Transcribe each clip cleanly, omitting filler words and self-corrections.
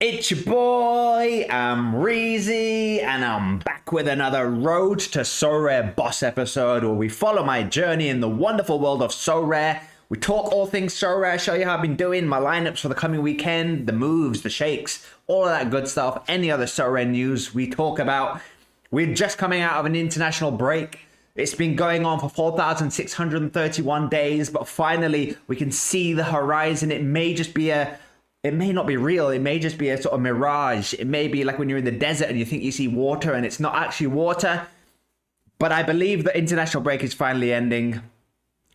It's your boy, Amreezy, and I'm back with another Road to Sorare Boss episode where we follow my journey in the wonderful world of Sorare. We talk all things Sorare, show you how I've been doing, my lineups for the coming weekend, the moves, the shakes, all of that good stuff, any other Sorare news we talk about. We're just coming out of an international break. It's been going on for 4,631 days, but finally we can see the horizon. It may not be real. It may just be a sort of mirage. It may be like when you're in the desert and you think you see water and it's not actually water. But I believe the international break is finally ending.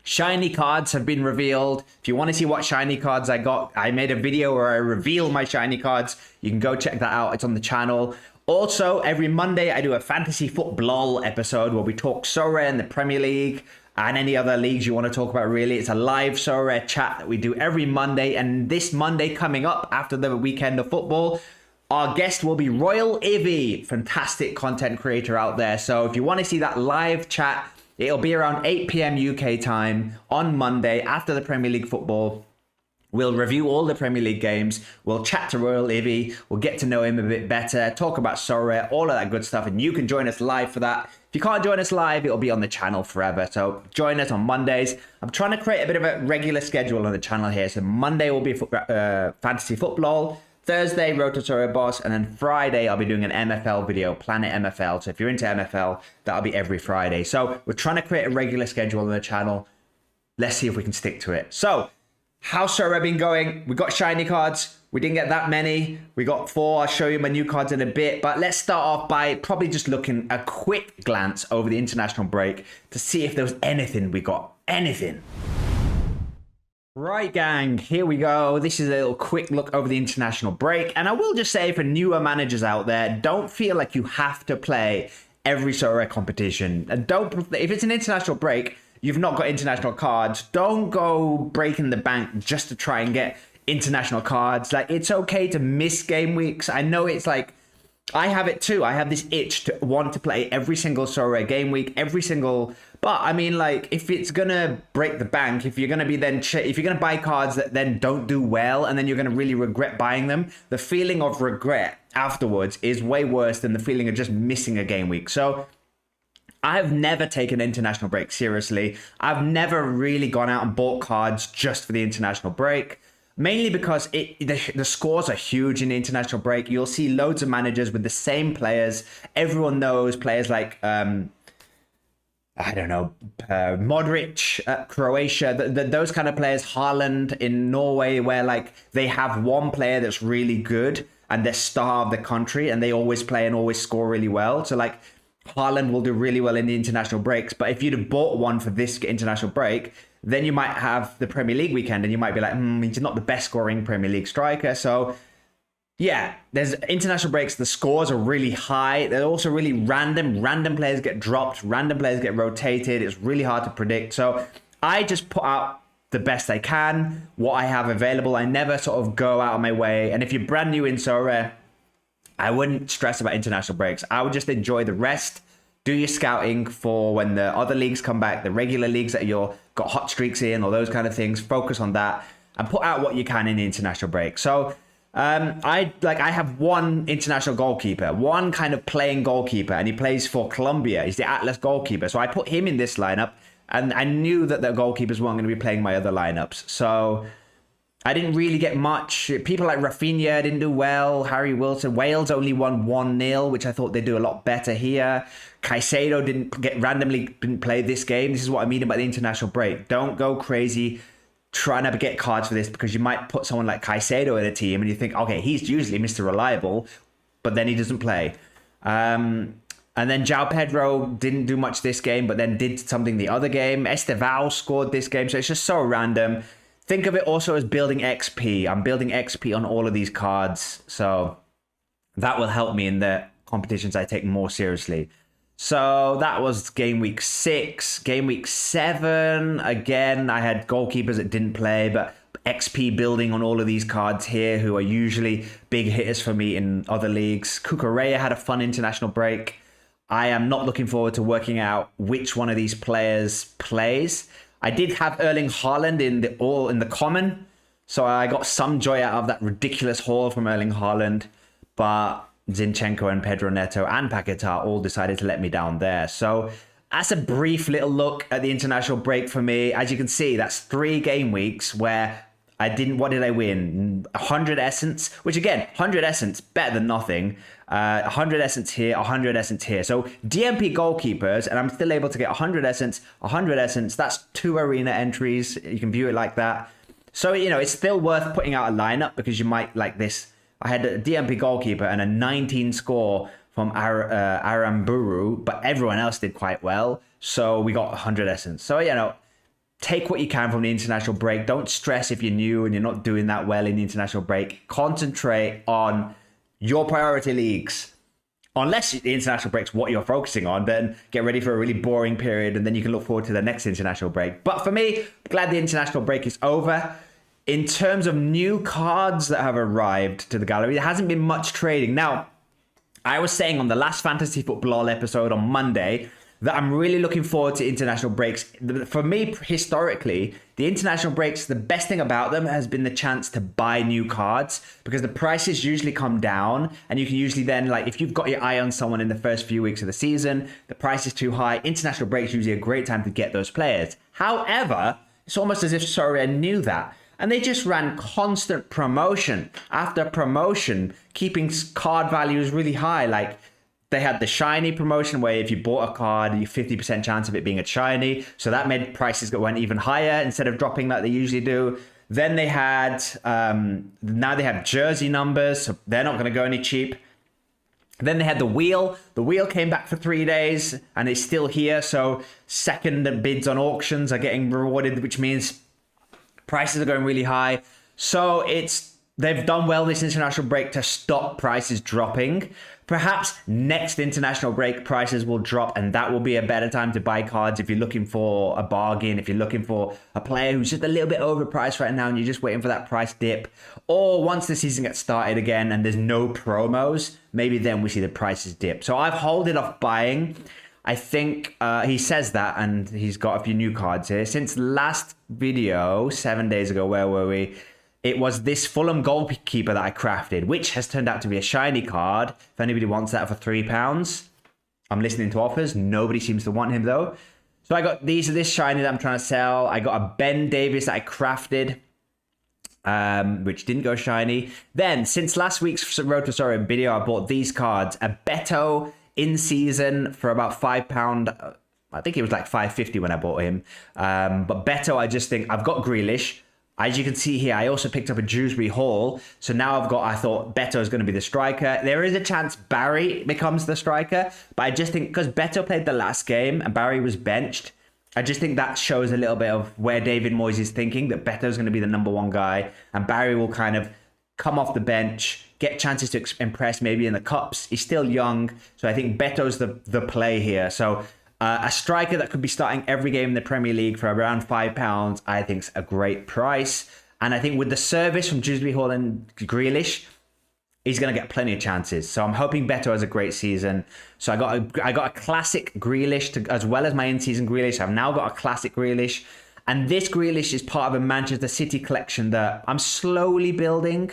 Shiny cards have been revealed. If you want to see what shiny cards I got, I made a video where I reveal my shiny cards. You can go check that out. It's on the channel. Also, every Monday, I do a fantasy football episode where we talk Sorare and the Premier League and any other leagues you want to talk about, really. It's a live Sorare chat that we do every Monday. And this Monday coming up after the weekend of football, our guest will be Royal Ivy, fantastic content creator out there. So if you want to see that live chat, it'll be around 8 p.m. UK time on Monday after the Premier League football. We'll review all the Premier League games. We'll chat to Royal Ivy. We'll get to know him a bit better, talk about Sorare, all of that good stuff. And you can join us live for that. If you can't join us live, it'll be on the channel forever. So join us on Mondays. I'm trying to create a bit of a regular schedule on the channel here. So Monday will be fantasy football. Thursday, Road to Sorare Boss. And then Friday, I'll be doing an MFL video, Planet MFL. So if you're into MFL, that'll be every Friday. So we're trying to create a regular schedule on the channel. Let's see if we can stick to it. So how's Sorare been going? We got shiny cards. We didn't get that many. We got 4. I'll show you my new cards in a bit. But let's start off by probably just looking a quick glance over the international break to see if there was anything we got. Anything. Right, gang, here we go. This is a little quick look over the international break. And I will just say for newer managers out there, don't feel like you have to play every Sorare competition. And if it's an international break, you've not got international cards, don't go breaking the bank just to try and get international cards. Like, it's okay to miss game weeks. I know it's like, I have it too. I have this itch to want to play every single Sorare game week, but I mean, like, if it's gonna break the bank, if you're gonna be if you're gonna buy cards that then don't do well and then you're gonna really regret buying them, the feeling of regret afterwards is way worse than the feeling of just missing a game week. So I've never taken an international break seriously. I've never really gone out and bought cards just for the international break, mainly because the scores are huge in the international break. You'll see loads of managers with the same players. Everyone knows players like, Modric, Croatia, those kind of players, Haaland in Norway, where like they have one player that's really good and they're star of the country and they always play and always score really well. So like, Haaland will do really well in the international breaks, but if you'd have bought one for this international break, then you might have the Premier League weekend and you might be like, he's not the best scoring Premier League striker. So yeah, there's international breaks. The scores are really high. They're also really random. Random players get dropped. Random players get rotated. It's really hard to predict. So I just put out the best I can, what I have available. I never sort of go out of my way. And if you're brand new in Sorare, I wouldn't stress about international breaks. I would just enjoy the rest. Do your scouting for when the other leagues come back, the regular leagues that you're got hot streaks in or those kind of things. Focus on that and put out what you can in the international break. So I have one international goalkeeper, one kind of playing goalkeeper, and he plays for Colombia. He's the Atlas goalkeeper. So I put him in this lineup, and I knew that the goalkeepers weren't going to be playing my other lineups. So I didn't really get much. People like Rafinha didn't do well. Harry Wilson. Wales only won 1-0, which I thought they'd do a lot better here. Caicedo randomly didn't play this game. This is what I mean about the international break. Don't go crazy trying to get cards for this, because you might put someone like Caicedo in a team and you think, okay, he's usually Mr. Reliable, but then he doesn't play. And then João Pedro didn't do much this game, but then did something the other game. Estevao scored this game, so it's just so random. Think of it also as building XP. I'm building XP on all of these cards, so that will help me in the competitions I take more seriously. So that was game week 6. Game week 7, again, I had goalkeepers that didn't play, but XP building on all of these cards here who are usually big hitters for me in other leagues. Cucurella had a fun international break. I am not looking forward to working out which one of these players plays. I did have Erling Haaland in the common, So I got some joy out of that ridiculous haul from Erling Haaland, but Zinchenko and Pedro Neto and Paquetá all decided to let me down there. So that's a brief little look at the international break for me. As you can see, that's 3 game weeks where I didn't, what did I win? 100 essence, which again, 100 essence, better than nothing. 100 essence here, 100 essence here. So DMP goalkeepers, and I'm still able to get 100 essence, 100 essence. That's 2 arena entries. You can view it like that. So, you know, it's still worth putting out a lineup because you might like this. I had a DMP goalkeeper and a 19 score from Aramburu, but everyone else did quite well. So we got 100 essence. So, you know, take what you can from the international break. Don't stress if you're new and you're not doing that well in the international break. Concentrate on your priority leagues. Unless the international break's what you're focusing on, then get ready for a really boring period and then you can look forward to the next international break. But for me, glad the international break is over. In terms of new cards that have arrived to the gallery, there hasn't been much trading. Now, I was saying on the last Fantasy Football episode on Monday that I'm really looking forward to international breaks. For me, historically, the international breaks, the best thing about them has been the chance to buy new cards because the prices usually come down and you can usually then, like, if you've got your eye on someone in the first few weeks of the season, the price is too high. International breaks is usually a great time to get those players. However, it's almost as if Sorare knew that. And they just ran constant promotion after promotion, keeping card values really high. Like, they had the shiny promotion where if you bought a card, you 50% chance of it being a shiny. So that made prices that went even higher instead of dropping like they usually do. Then they had, now they have jersey numbers, so they're not going to go any cheap. Then they had the wheel. The wheel came back for 3 days and it's still here. So second bids on auctions are getting rewarded, which means prices are going really high. So they've done well this international break to stop prices dropping. Perhaps next international break prices will drop and that will be a better time to buy cards if you're looking for a bargain, if you're looking for a player who's just a little bit overpriced right now and you're just waiting for that price dip. Or once the season gets started again and there's no promos, maybe then we see the prices dip. So I've holded off buying. I think he says that and he's got a few new cards here. Since last video, 7 days ago, where were we? It was this Fulham goalkeeper that I crafted, which has turned out to be a shiny card. If anybody wants that for £3, I'm listening to offers. Nobody seems to want him though. So I got this shiny that I'm trying to sell. I got a Ben Davies that I crafted, which didn't go shiny. Then, since last week's Road to Sorare video, I bought these cards. A Beto in season for about £5. I think it was like £5.50 when I bought him. But Beto, I just think I've got Grealish. As you can see here, I also picked up a Dewsbury Hall. So now I thought Beto is going to be the striker. There is a chance Barry becomes the striker. But I just think because Beto played the last game and Barry was benched, I just think that shows a little bit of where David Moyes is thinking, that Beto is going to be the number one guy. And Barry will kind of come off the bench, get chances to impress maybe in the cups. He's still young. So I think Beto's the play here. So a striker that could be starting every game in the Premier League for around £5, I think is a great price. And I think with the service from Dewsbury Hall and Grealish, he's going to get plenty of chances. So I'm hoping Beto has a great season. So I got a classic Grealish as well as my in-season Grealish. I've now got a classic Grealish. And this Grealish is part of a Manchester City collection that I'm slowly building.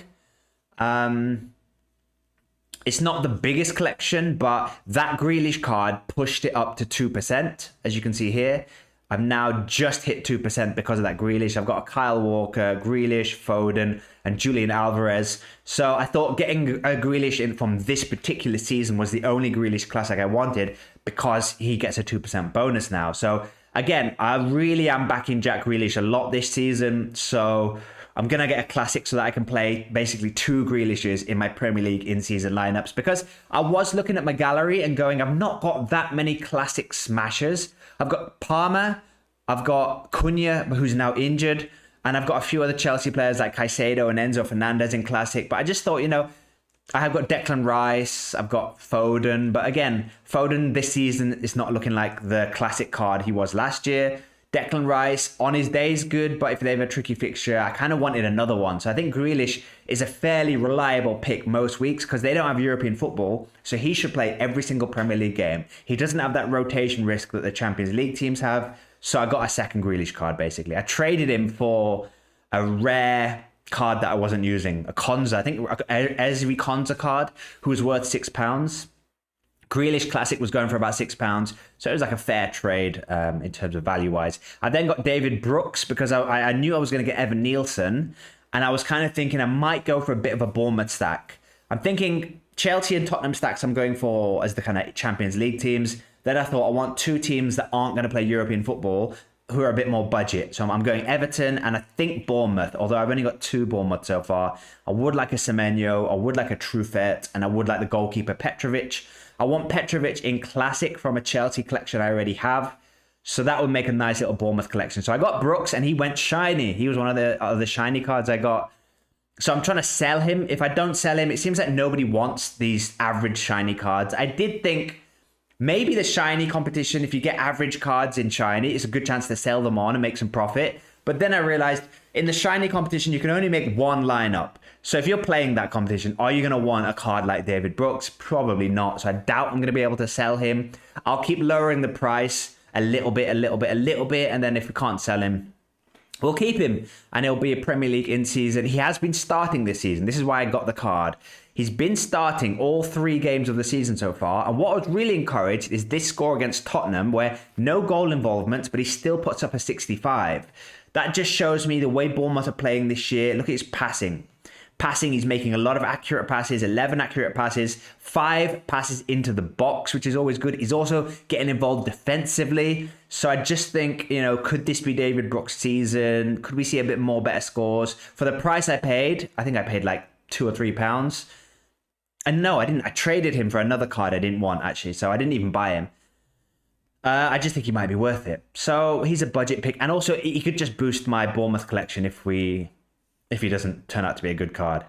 It's not the biggest collection, but that Grealish card pushed it up to 2%, as you can see here. I've now just hit 2% because of that Grealish. I've got a Kyle Walker, Grealish, Foden, and Julian Alvarez. So I thought getting a Grealish in from this particular season was the only Grealish classic I wanted because he gets a 2% bonus now. So again, I really am backing Jack Grealish a lot this season. So I'm going to get a classic so that I can play basically 2 Grealishes in my Premier League in-season lineups, because I was looking at my gallery and going, I've not got that many classic smashers. I've got Palmer, I've got Cunha, who's now injured, and I've got a few other Chelsea players like Caicedo and Enzo Fernandez in classic. But I just thought, I have got Declan Rice, I've got Foden. But again, Foden this season is not looking like the classic card he was last year. Declan Rice, on his day, is good, but if they have a tricky fixture, I kind of wanted another one. So I think Grealish is a fairly reliable pick most weeks because they don't have European football, so he should play every single Premier League game. He doesn't have that rotation risk that the Champions League teams have, so I got a second Grealish card, basically. I traded him for a rare card that I wasn't using. A Konza, I think Ezri Konza card, who was worth £6. Grealish Classic was going for about £6. So it was like a fair trade in terms of value-wise. I then got David Brooks because I knew I was going to get Evan Nielsen. And I was kind of thinking I might go for a bit of a Bournemouth stack. I'm thinking Chelsea and Tottenham stacks I'm going for as the kind of Champions League teams. Then I thought I want two teams that aren't going to play European football who are a bit more budget. So I'm going Everton and I think Bournemouth, although I've only got 2 Bournemouth so far. I would like a Semenyo, I would like a Truffert, and I would like the goalkeeper Petrovic. I want Petrovic in Classic from a Chelsea collection I already have. So that would make a nice little Bournemouth collection. So I got Brooks and he went shiny. He was one of the shiny cards I got. So I'm trying to sell him. If I don't sell him, it seems like nobody wants these average shiny cards. I did think maybe the shiny competition, if you get average cards in shiny, it's a good chance to sell them on and make some profit. But then I realized in the shiny competition, you can only make one lineup. So if you're playing that competition, are you going to want a card like David Brooks? Probably not. So I doubt I'm going to be able to sell him. I'll keep lowering the price a little bit. And then if we can't sell him, we'll keep him. And it'll be a Premier League in season. He has been starting this season. This is why I got the card. He's been starting all 3 games of the season so far. And what I was really encouraged is this score against Tottenham, where no goal involvement, but he still puts up a 65. That just shows me the way Bournemouth are playing this year. Look at his passing. He's making a lot of accurate passes, 11 accurate passes, 5 passes into the box, which is always good. He's also getting involved defensively. So I just think, could this be David Brooks' season? Could we see a bit more better scores? For the price I paid, I think I paid like £2 or £3. And no, I didn't. I traded him for another card I didn't want, actually. So I didn't even buy him. I just think he might be worth it. So he's a budget pick. And also, he could just boost my Bournemouth collection if he doesn't turn out to be a good card.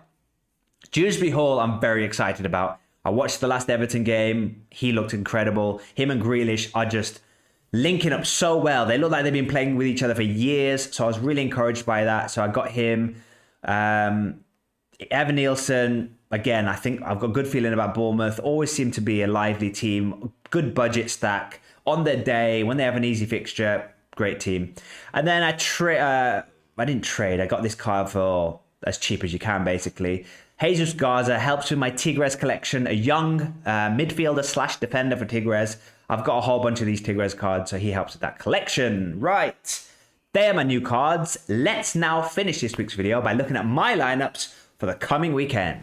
Dewsbury Hall, I'm very excited about. I watched the last Everton game. He looked incredible. Him and Grealish are just linking up so well. They look like they've been playing with each other for years. So I was really encouraged by that. So I got him. Evan Nielsen, again, I think I've got a good feeling about Bournemouth. Always seem to be a lively team. Good budget stack. On their day, when they have an easy fixture, great team. And then I didn't trade. I got this card for as cheap as you can, basically. Jesus Garza helps with my Tigres collection. A young midfielder / defender for Tigres. I've got a whole bunch of these Tigres cards, so he helps with that collection. Right. They are my new cards. Let's now finish this week's video by looking at my lineups for the coming weekend.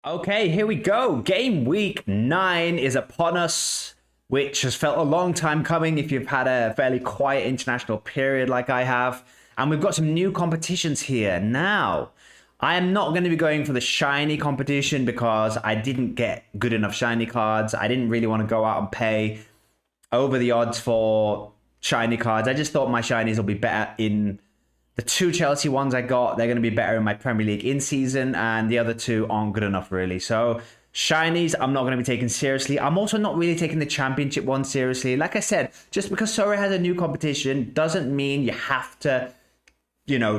Okay, here we go. Game week 9 is upon us, which has felt a long time coming if you've had a fairly quiet international period like I have. And we've got some new competitions here. Now, I am not going to be going for the shiny competition because I didn't get good enough shiny cards. I didn't really want to go out and pay over the odds for shiny cards. I just thought my shinies will be better in the 2 Chelsea ones I got. They're going to be better in my Premier League in season, and the other 2 aren't good enough really. So shinies, I'm not going to be taking seriously. I'm also not really taking the championship one seriously. Like I said, just because Sorare has a new competition doesn't mean you have to,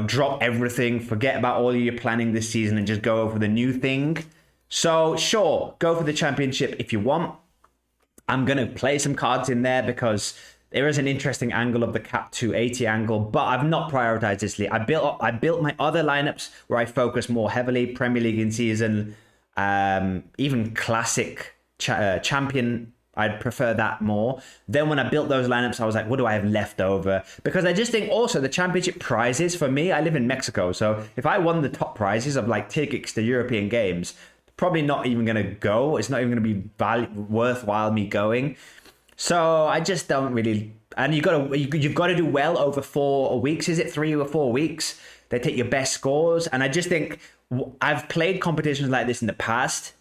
drop everything, forget about all your planning this season and just go for the new thing. So sure, go for the championship if you want. I'm going to play some cards in there because there is an interesting angle of the cap 280 angle, but I've not prioritized this league. I built my other lineups where I focus more heavily, Premier League in season, even classic champion. I'd prefer that more. Then when I built those lineups, I was like, what do I have left over? Because I just think also the championship prizes for me, I live in Mexico. So if I won the top prizes of like tickets to European games, probably not even going to go. It's not even going to be worthwhile me going. So I just don't really, and you've got to do well over 4 weeks. Is it 3 or 4 weeks? They take your best scores. And I just think I've played competitions like this in the past.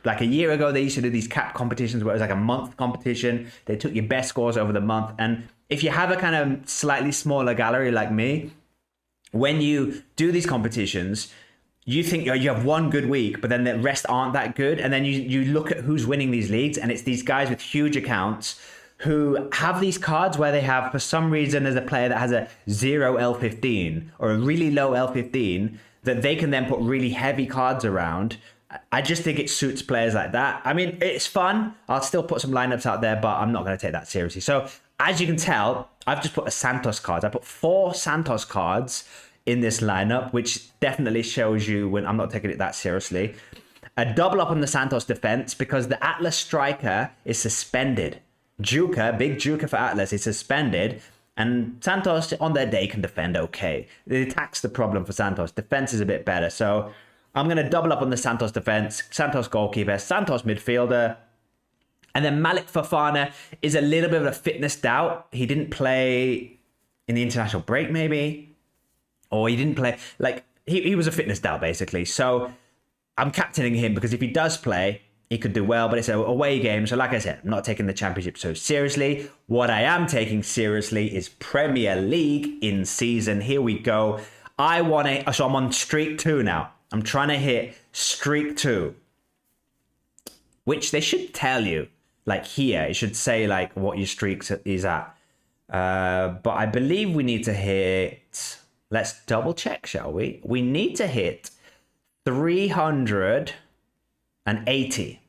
Like a year ago, they used to do these cap competitions where it was like a month competition. They took your best scores over the month. And if you have a kind of slightly smaller gallery like me, when you do these competitions, you think you have one good week, but then the rest aren't that good. And then you look at who's winning these leagues, and it's these guys with huge accounts who have these cards where they have, for some reason, there's a player that has a 0 L15 or a really low L15 that they can then put really heavy cards around. I just think it suits players like that. I mean, it's fun. I'll still put some lineups out there, but I'm not going to take that seriously. So as you can tell, I've just put a Santos card. I put 4 Santos cards in this lineup, which definitely shows you when I'm not taking it that seriously. A double up on the Santos defense because the Atlas striker is suspended. Juka, big Juka for Atlas, is suspended. And Santos on their day can defend okay. The attack's the problem for Santos. Defense is a bit better. So I'm going to double up on the Santos defense, Santos goalkeeper, Santos midfielder. And then Malik Fofana is a little bit of a fitness doubt. He didn't play in the international break, maybe. Or he didn't play. Like, he was a fitness doubt, basically. So I'm captaining him because if he does play, he could do well, but it's an away game. So like I said, I'm not taking the championship so seriously. What I am taking seriously is Premier League in season. Here we go. So I'm on streak 2 now. I'm trying to hit streak 2, which they should tell you. Like here, it should say like what your streak is at. But I believe we need to hit, let's double check, shall we? We need to hit 380.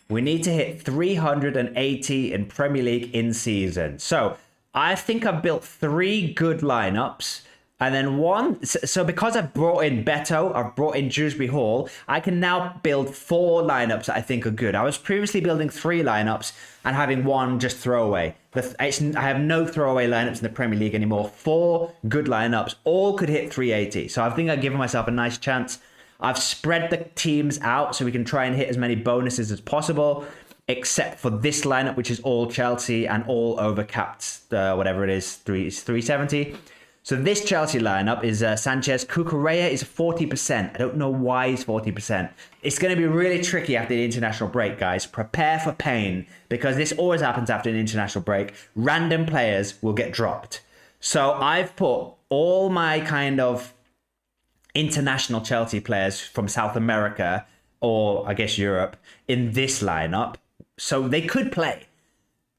We need to hit 380 in Premier League in season. So I think I've built 3 good lineups. And then one, so because I've brought in Beto, I've brought in Dewsbury Hall, I can now build 4 lineups that I think are good. I was previously building 3 lineups and having one just throwaway. I have no throwaway lineups in the Premier League anymore. 4 good lineups, all could hit 380. So I think I've given myself a nice chance. I've spread the teams out so we can try and hit as many bonuses as possible, except for this lineup, which is all Chelsea and all overcapped, whatever it is, 370. So this Chelsea lineup is Sanchez. Cucurella is 40%. I don't know why he's 40%. It's going to be really tricky after the international break, guys. Prepare for pain, because this always happens after an international break. Random players will get dropped. So I've put all my kind of international Chelsea players from South America, or I guess Europe, in this lineup. So they could play.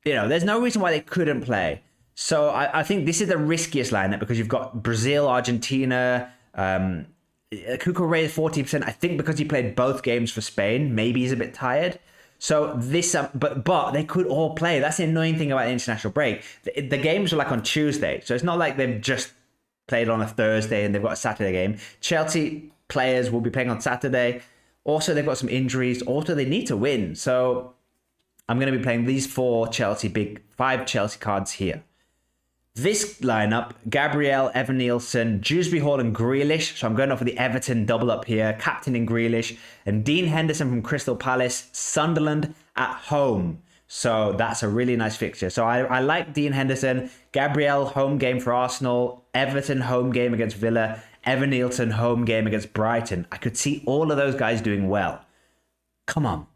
You know, there's no reason why they couldn't play. So I think this is the riskiest lineup because you've got Brazil, Argentina, Cucurella 40%. I think because he played both games for Spain, maybe he's a bit tired. So this, but they could all play. That's the annoying thing about the international break. The games are like on Tuesday, so it's not like they've just played on a Thursday and they've got a Saturday game. Chelsea players will be playing on Saturday. Also, they've got some injuries. Also, they need to win. So I'm going to be playing these 5 Chelsea cards here. This lineup, Gabriel, Evan Nielsen, Dewsbury Hall and Grealish. So I'm going off for the Everton double up here. Captain in Grealish. And Dean Henderson from Crystal Palace. Sunderland at home. So that's a really nice fixture. So I like Dean Henderson. Gabriel, home game for Arsenal. Everton, home game against Villa. Evan Nielsen, home game against Brighton. I could see all of those guys doing well. Come on.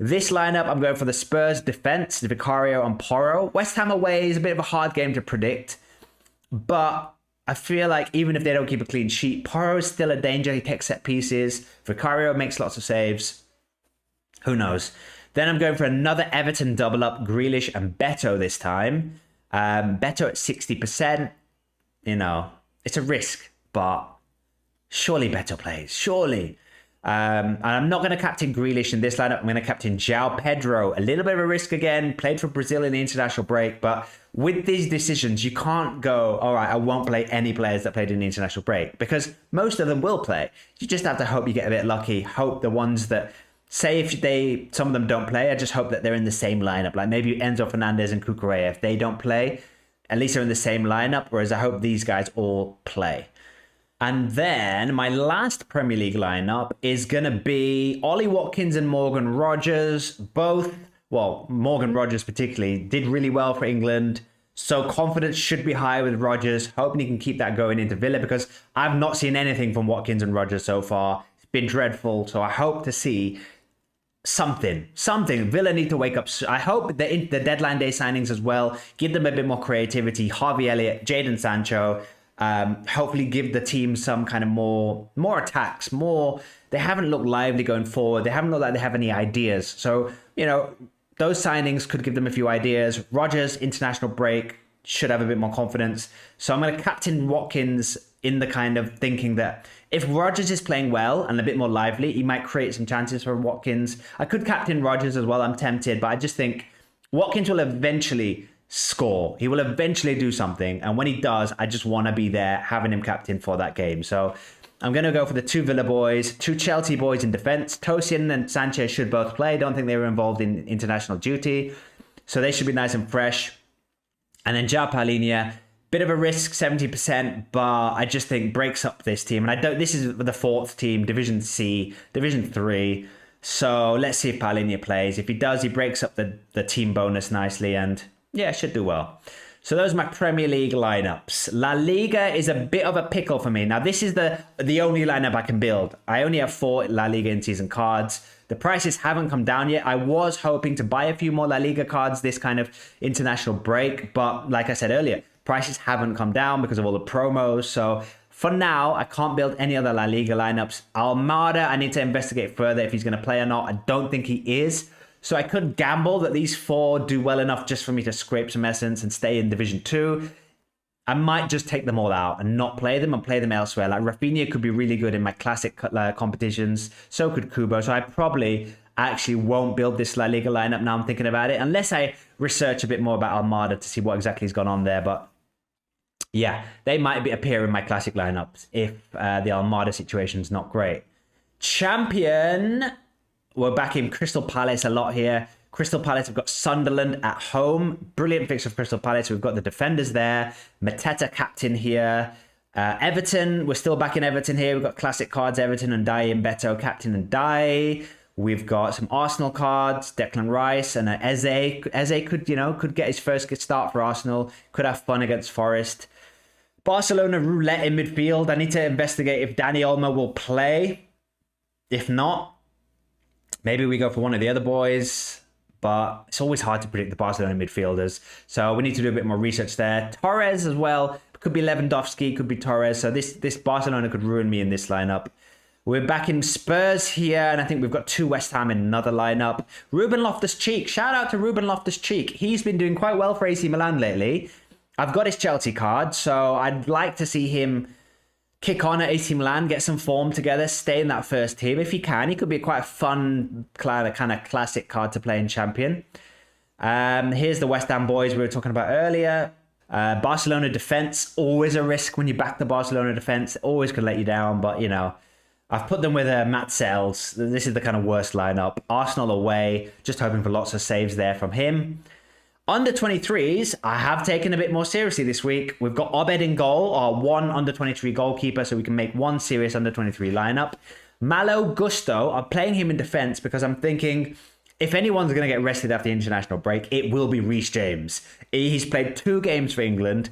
This lineup, I'm going for the Spurs defense, Vicario and Porro. West Ham away is a bit of a hard game to predict. But I feel like even if they don't keep a clean sheet, Porro is still a danger. He takes set pieces. Vicario makes lots of saves. Who knows? Then I'm going for another Everton double up, Grealish and Beto this time. Beto at 60%. You know, it's a risk, but surely Beto plays. Surely. And I'm not going to captain Grealish in this lineup. I'm going to captain João Pedro. A little bit of a risk again. Played for Brazil in the international break. But with these decisions, you can't go, all right, I won't play any players that played in the international break. Because most of them will play. You just have to hope you get a bit lucky. Hope the ones that, say if some of them don't play, I just hope that they're in the same lineup. Like maybe Enzo Fernandez and Cucurella. If they don't play, at least they're in the same lineup. Whereas I hope these guys all play. And then my last Premier League lineup is going to be Ollie Watkins and Morgan Rogers. Both, well, Morgan Rogers particularly, did really well for England. So confidence should be high with Rogers. Hoping he can keep that going into Villa because I've not seen anything from Watkins and Rogers so far. It's been dreadful. So I hope to see something. Villa need to wake up. I hope the deadline day signings as well. Give them a bit more creativity. Harvey Elliott, Jadon Sancho. Hopefully give the team some kind of more attacks, they haven't looked lively going forward. They haven't looked like they have any ideas. So, you know, those signings could give them a few ideas. Rogers, international break, should have a bit more confidence. So I'm going to captain Watkins in the kind of thinking that if Rogers is playing well and a bit more lively, he might create some chances for Watkins. I could captain Rogers as well. I'm tempted, but I just think Watkins will eventually score. He will eventually do something. And when he does, I just want to be there having him captain for that game. So I'm going to go for the 2 Villa boys, 2 Chelsea boys in defense. Tosin and Sanchez should both play. Don't think they were involved in international duty. So they should be nice and fresh. And then João Palhinha, bit of a risk, 70%, but I just think breaks up this team. And this is the 4th team, Division C, Division 3. So let's see if Palhinha plays. If he does, he breaks up the team bonus nicely and yeah, should do well. So those are my Premier League lineups. La Liga is a bit of a pickle for me. Now, this is the only lineup I can build. I only have 4 La Liga in-season cards. The prices haven't come down yet. I was hoping to buy a few more La Liga cards this kind of international break. But like I said earlier, prices haven't come down because of all the promos. So for now, I can't build any other La Liga lineups. Almada, I need to investigate further if he's going to play or not. I don't think he is. So I could gamble that these 4 do well enough just for me to scrape some essence and stay in Division 2. I might just take them all out and not play them and play them elsewhere. Like Rafinha could be really good in my classic competitions. So could Kubo. So I probably actually won't build this La Liga lineup now I'm thinking about it. Unless I research a bit more about Almada to see what exactly has gone on there. But yeah, they might appear in my classic lineups if the Almada situation is not great. Champion... We're back in Crystal Palace a lot here. Crystal Palace have got Sunderland at home. Brilliant fixture for Crystal Palace. We've got the defenders there. Mateta captain here. Everton, we're still back in Everton here. We've got classic cards, Everton and Dai and Beto, captain and Dai. We've got some Arsenal cards, Declan Rice and Eze. Eze could get his first start for Arsenal. Could have fun against Forest. Barcelona roulette in midfield. I need to investigate if Dani Olmo will play. If not, maybe we go for one of the other boys, but it's always hard to predict the Barcelona midfielders. So we need to do a bit more research there. Torres as well. Could be Lewandowski, could be Torres. So this Barcelona could ruin me in this lineup. We're back in Spurs here, and I think we've got 2 West Ham in another lineup. Ruben Loftus-Cheek. Shout out to Ruben Loftus-Cheek. He's been doing quite well for AC Milan lately. I've got his Chelsea card, so I'd like to see him kick on at AC Milan, get some form together, stay in that first team. If he can, he could be quite a fun, kind of classic card to play in Champion. Here's the West Ham boys we were talking about earlier. Barcelona defense, always a risk when you back the Barcelona defense. Always could let you down, but, I've put them with Matt Sells. This is the kind of worst lineup. Arsenal away, just hoping for lots of saves there from him. Under 23s, I have taken a bit more seriously this week. We've got Obed in goal, our 1 under 23 goalkeeper, so we can make 1 serious under 23 lineup. Malo Gusto, I'm playing him in defense because I'm thinking if anyone's going to get rested after the international break, it will be Reece James. He's played 2 games for England.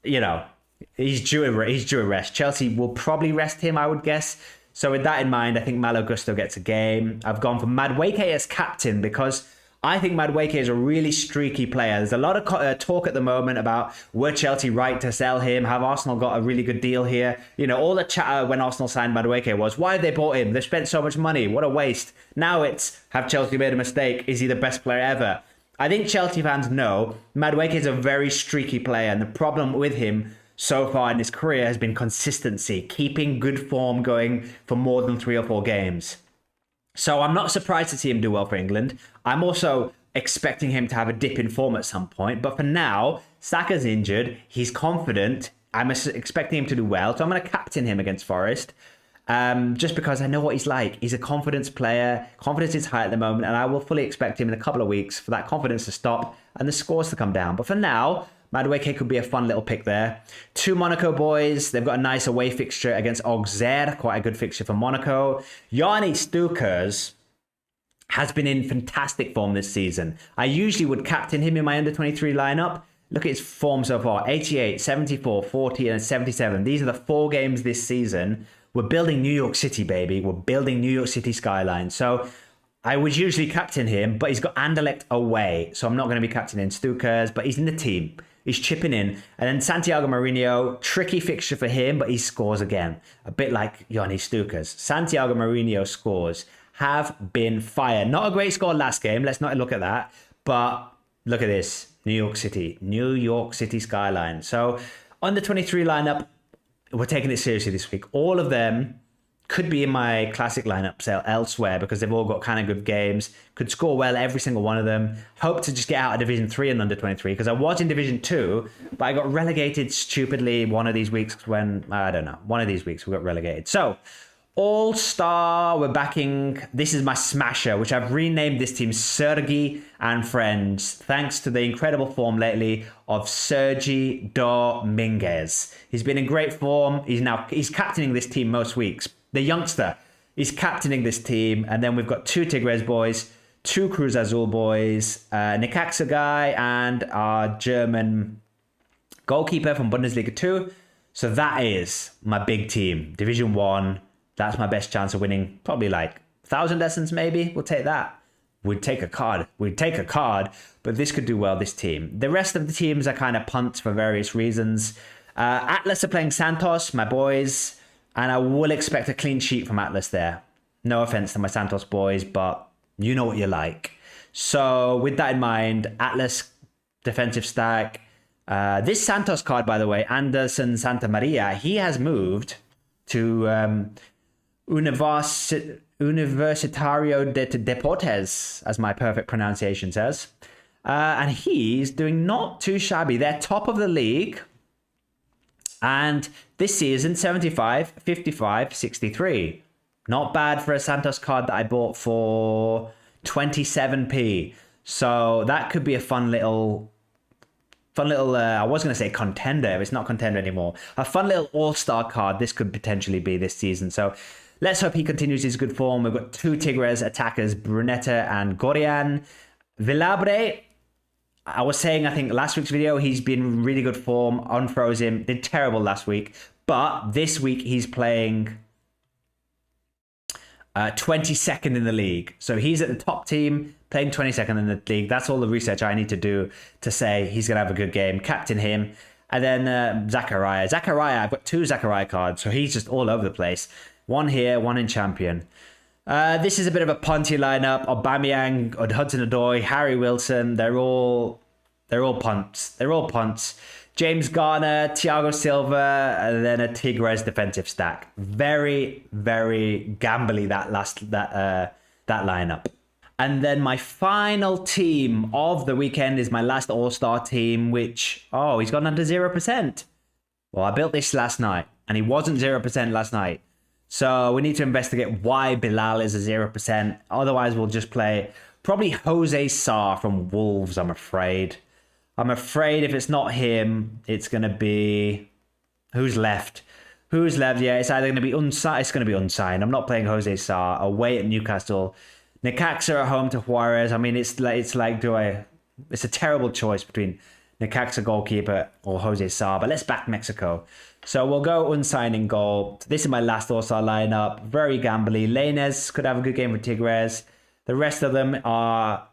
He's due a rest. Chelsea will probably rest him, I would guess. So with that in mind, I think Malo Gusto gets a game. I've gone for Madueke as captain because I think Madueke is a really streaky player. There's a lot of talk at the moment about were Chelsea right to sell him? Have Arsenal got a really good deal here? All the chatter when Arsenal signed Madueke was, why have they bought him? They've spent so much money. What a waste. Now it's, have Chelsea made a mistake? Is he the best player ever? I think Chelsea fans know Madueke is a very streaky player, and the problem with him so far in his career has been consistency, keeping good form going for more than 3 or 4 games. So I'm not surprised to see him do well for England. I'm also expecting him to have a dip in form at some point. But for now, Saka's injured. He's confident. I'm expecting him to do well. So I'm going to captain him against Forest. Just because I know what he's like. He's a confidence player. Confidence is high at the moment. And I will fully expect him in a couple of weeks for that confidence to stop and the scores to come down. But for now, Madueke could be a fun little pick there. 2 Monaco boys. They've got a nice away fixture against Auxerre. Quite a good fixture for Monaco. Yanni Stukers has been in fantastic form this season. I usually would captain him in my under-23 lineup. Look at his form so far. 88, 74, 40, and 77. These are the 4 games this season. We're building New York City, baby. We're building New York City skyline. So I would usually captain him, but he's got Anderlecht away. So I'm not going to be captaining Stukers, but he's in the team. He's chipping in. And then Santiago Mourinho, tricky fixture for him, but he scores again. A bit like Yanni Stukers. Santiago Mourinho scores have been fire. Not a great score last game. Let's not look at that. But look at this. New York City. New York City skyline. So under 23 lineup, we're taking it seriously this week. All of them could be in my classic lineup elsewhere because they've all got kind of good games. Could score well every single one of them. Hope to just get out of Division 3 and under 23 because I was in Division 2, but I got relegated stupidly one of these weeks when, I don't know, one of these weeks we got relegated. So, All-Star, we're backing, this is my smasher, which I've renamed this team Sergi and Friends, thanks to the incredible form lately of Sergi Dominguez. He's been in great form. He's captaining this team most weeks. The youngster is captaining this team. And then we've got 2 Tigres boys, 2 Cruz Azul boys, Necaxa guy, and our German goalkeeper from Bundesliga 2. So that is my big team. Division 1. That's my best chance of winning. Probably like 1,000 essence maybe. We'll take that. We'd take a card. But this could do well, this team. The rest of the teams are kind of punts for various reasons. Atlas are playing Santos, my boys. And I will expect a clean sheet from Atlas there. No offense to my Santos boys, but you know what you like. So with that in mind, Atlas defensive stack. This Santos card, by the way, Anderson Santa Maria, he has moved to Universitario de Deportes, as my perfect pronunciation says. And he's doing not too shabby. They're top of the league. And this season, 75, 55, 63. Not bad for a Santos card that I bought for 27p. So that could be a fun little, I was going to say contender. It's not contender anymore. A fun little all-star card this could potentially be this season. So let's hope he continues his good form. We've got 2 Tigres attackers, Brunetta and Gorian. Villabre, I was saying, I think last week's video, he's been really good form. Unfroze him. Did terrible last week. But this week, he's playing 22nd in the league. So he's at the top team, playing 22nd in the league. That's all the research I need to do to say he's going to have a good game. Captain him. And then Zachariah. I've got 2 Zachariah cards. So he's just all over the place. 1 here, 1 in champion. This is a bit of a punty lineup. Aubameyang, Hudson-Odoi, Harry Wilson. They're all punts. James Garner, Thiago Silva, and then a Tigres defensive stack. Very, very gambly that lineup. And then my final team of the weekend is my last All-Star team, which, he's gone under 0%. Well, I built this last night, and he wasn't 0% last night. So we need to investigate why Bilal is a 0%. Otherwise, we'll just play probably Jose Sarr from Wolves, I'm afraid. If it's not him, it's going to be... Who's left? Yeah, it's either going to be unsigned. It's going to be unsigned. I'm not playing Jose Sarr. Away at Newcastle. Necaxa at home to Juarez. I mean, it's like, it's a terrible choice between Necaxa goalkeeper or Jose Sarr. But let's back Mexico. So we'll go unsigning goal. This is my last All-Star lineup. Very gambly. Lainez could have a good game for Tigres. The rest of them are...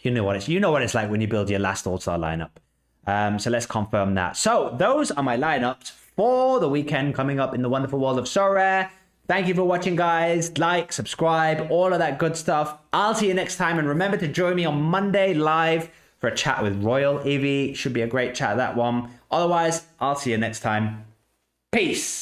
You know what it's like when you build your last All-Star lineup. So let's confirm that. So those are my lineups for the weekend coming up in the wonderful world of Sorare. Thank you for watching, guys. Like, subscribe, all of that good stuff. I'll see you next time. And remember to join me on Monday live for a chat with Royal Evie. Should be a great chat, that one. Otherwise, I'll see you next time. Peace.